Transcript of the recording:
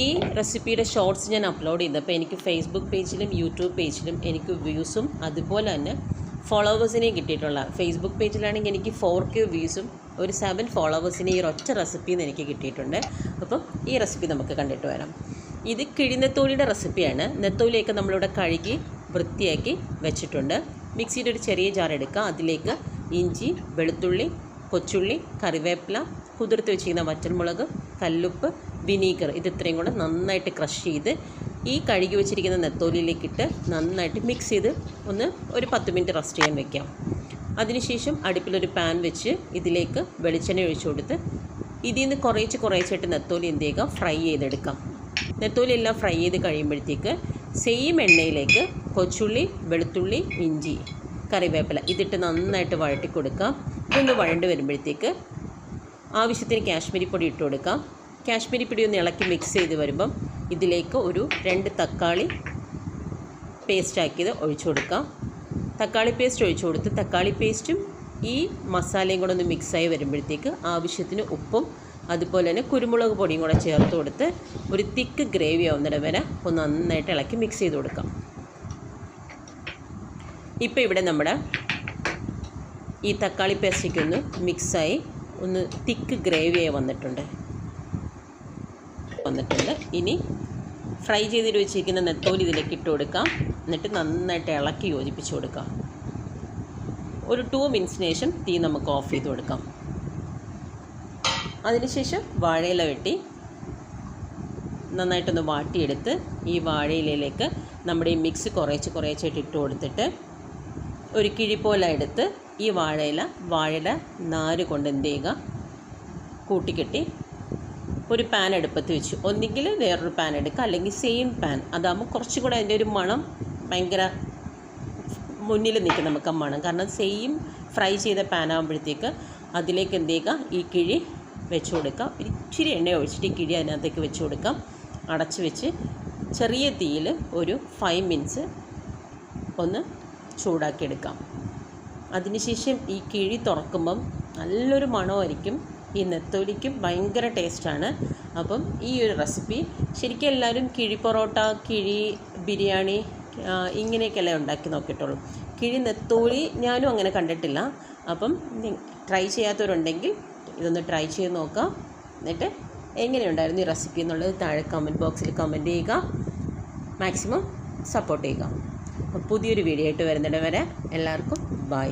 ഈ റെസിപ്പിയുടെ ഷോർട്സ് ഞാൻ അപ്ലോഡ് ചെയ്തപ്പോൾ എനിക്ക് ഫേസ്ബുക്ക് പേജിലും യൂട്യൂബ് പേജിലും എനിക്ക് വ്യൂസും അതുപോലെ തന്നെ ഫോളോവേഴ്സിനെയും കിട്ടിയിട്ടുള്ള. ഫേസ്ബുക്ക് പേജിലാണെങ്കിൽ എനിക്ക് 4K വ്യൂസും ഒരു 7 ഫോളോവേഴ്സിനെ ഈ ഒറ്റ റെസിപ്പിയിൽ നിന്ന് എനിക്ക് കിട്ടിയിട്ടുണ്ട്. അപ്പം ഈ റെസിപ്പി നമുക്ക് കണ്ടിട്ട് വരാം. ഇത് കിഴിനെത്തോലിയുടെ റെസിപ്പിയാണ്. നെത്തോലിയൊക്കെ നമ്മളിവിടെ കഴുകി വൃത്തിയാക്കി വെച്ചിട്ടുണ്ട്. മിക്സിയുടെ ഒരു ചെറിയ ജാർ എടുക്കുക. അതിലേക്ക് ഇഞ്ചി, വെളുത്തുള്ളി, കൊച്ചുള്ളി, കറിവേപ്പില, കുതിർത്ത് വെച്ചിരിക്കുന്ന വറ്റൽമുളക്, കല്ലുപ്പ്, വിനീഗർ, ഇത് ഇത്രയും കൂടെ നന്നായിട്ട് ക്രഷ് ചെയ്ത് ഈ കഴുകി വെച്ചിരിക്കുന്ന നെത്തോലിയിലേക്കിട്ട് നന്നായിട്ട് മിക്സ് ചെയ്ത് ഒരു 10 മിനിറ്റ് റെസ്റ്റ് ചെയ്യാൻ വെക്കാം. അതിനുശേഷം അടുപ്പിലൊരു പാൻ വെച്ച് ഇതിലേക്ക് വെളിച്ചെണ്ണ ഒഴിച്ചു കൊടുത്ത് ഇതിൽ നിന്ന് കുറേശ്ശായിട്ട് നെത്തോലി എന്ത് ചെയ്യുക, ഫ്രൈ ചെയ്തെടുക്കാം. നെത്തോലി എല്ലാം ഫ്രൈ ചെയ്ത് കഴിയുമ്പോഴത്തേക്ക് സെയിം എണ്ണയിലേക്ക് കൊച്ചുള്ളി, വെളുത്തുള്ളി, ഇഞ്ചി, കറിവേപ്പില ഇതിട്ട് നന്നായിട്ട് വഴറ്റി കൊടുക്കാം. ഇതൊന്ന് വഴണ്ട് വരുമ്പോഴത്തേക്ക് ആവശ്യത്തിന് കാശ്മീരി പൊടി ഇട്ട് കൊടുക്കാം. കാശ്മീരി പൊടി ഒന്ന് ഇളക്കി മിക്സ് ചെയ്ത് വരുമ്പം ഇതിലേക്ക് ഒരു 2 തക്കാളി പേസ്റ്റാക്കിയത് ഒഴിച്ചു കൊടുക്കാം. തക്കാളി പേസ്റ്റ് ഒഴിച്ചു കൊടുത്ത് തക്കാളി പേസ്റ്റും ഈ മസാലയും കൂടെ ഒന്ന് മിക്സായി വരുമ്പോഴത്തേക്ക് ആവശ്യത്തിന് ഉപ്പും അതുപോലെ തന്നെ കുരുമുളക് പൊടിയും കൂടെ ചേർത്ത് കൊടുത്ത് ഒരു തിക്ക് ഗ്രേവി ആവുന്നിടം വരെ ഒന്ന് നന്നായിട്ട് ഇളക്കി മിക്സ് ചെയ്ത് കൊടുക്കാം. ഇപ്പോൾ ഇവിടെ നമ്മുടെ ഈ തക്കാളി പേസ്റ്റൊക്കെ ഒന്ന് മിക്സായി ഒന്ന് തിക്ക് ഗ്രേവിയായി വന്നിട്ടുണ്ട്. ഇനി ഫ്രൈ ചെയ്തിട്ട് വെച്ചിരിക്കുന്ന നെത്തോലി ഇതിലേക്ക് ഇട്ട് കൊടുക്കാം. എന്നിട്ട് നന്നായിട്ട് ഇളക്കി യോജിപ്പിച്ച് കൊടുക്കാം. ഒരു 2 മിനിറ്റ്സിന് ശേഷം തീ നമുക്ക് ഓഫ് ചെയ്ത് കൊടുക്കാം. അതിനുശേഷം വാഴയില വെട്ടി നന്നായിട്ടൊന്ന് വാട്ടിയെടുത്ത് ഈ വാഴയിലയിലേക്ക് നമ്മുടെ ഈ മിക്സ് കുറേശ്ശായിട്ട് ഇട്ട് കൊടുത്തിട്ട് ഒരു കിഴി പോലെ എടുത്ത് ഈ വാഴയുടെ നാര് കൊണ്ട് എന്ത് ചെയ്യുക, കൂട്ടിക്കെട്ടി ഒരു പാൻ അടുപ്പത്ത് വെച്ചു. ഒന്നുകിൽ വേറൊരു പാൻ എടുക്കുക, അല്ലെങ്കിൽ സെയിം പാൻ. അതാകുമ്പോൾ കുറച്ചും കൂടെ അതിൻ്റെ ഒരു മണം ഭയങ്കര മുന്നിൽ നിൽക്കും നമുക്ക് ആ മണം. കാരണം സെയിം ഫ്രൈ ചെയ്ത പാൻ ആകുമ്പോഴത്തേക്ക് അതിലേക്ക് എന്ത് ചെയ്യുക, ഈ കിഴി വെച്ച് കൊടുക്കാം. ഇച്ചിരി എണ്ണ ഒഴിച്ചിട്ട് ഈ കിഴി അതിനകത്തേക്ക് വെച്ച് കൊടുക്കാം. അടച്ച് വെച്ച് ചെറിയ തീയിൽ ഒരു 5 മിനിറ്റ്സ് ഒന്ന് ചൂടാക്കിയെടുക്കാം. അതിനുശേഷം ഈ കിഴി തുറക്കുമ്പം നല്ലൊരു മണമായിരിക്കും. ഈ നെത്തോലിക്ക് ഭയങ്കര ടേസ്റ്റാണ്. അപ്പം ഈ ഒരു റെസിപ്പി ശരിക്കും എല്ലാവരും കിഴി പൊറോട്ട, കിഴി ബിരിയാണി ഇങ്ങനെയൊക്കെയല്ലേ ഉണ്ടാക്കി നോക്കിയിട്ടുള്ളൂ. കിഴി നെത്തോലി ഞാനും അങ്ങനെ കണ്ടിട്ടില്ല. അപ്പം ട്രൈ ചെയ്യാത്തവരുണ്ടെങ്കിൽ ഇതൊന്ന് ട്രൈ ചെയ്ത് നോക്കാം. എന്നിട്ട് എങ്ങനെയുണ്ടായിരുന്നു ഈ റെസിപ്പി എന്നുള്ളത് താഴെ കമൻറ്റ് ബോക്സിൽ കമൻറ്റ് ചെയ്യുക. മാക്സിമം സപ്പോർട്ട് ചെയ്യുക. പുതിയൊരു വീഡിയോ ആയിട്ട് വരുന്നിടം വരെ എല്ലാവർക്കും ബൈ.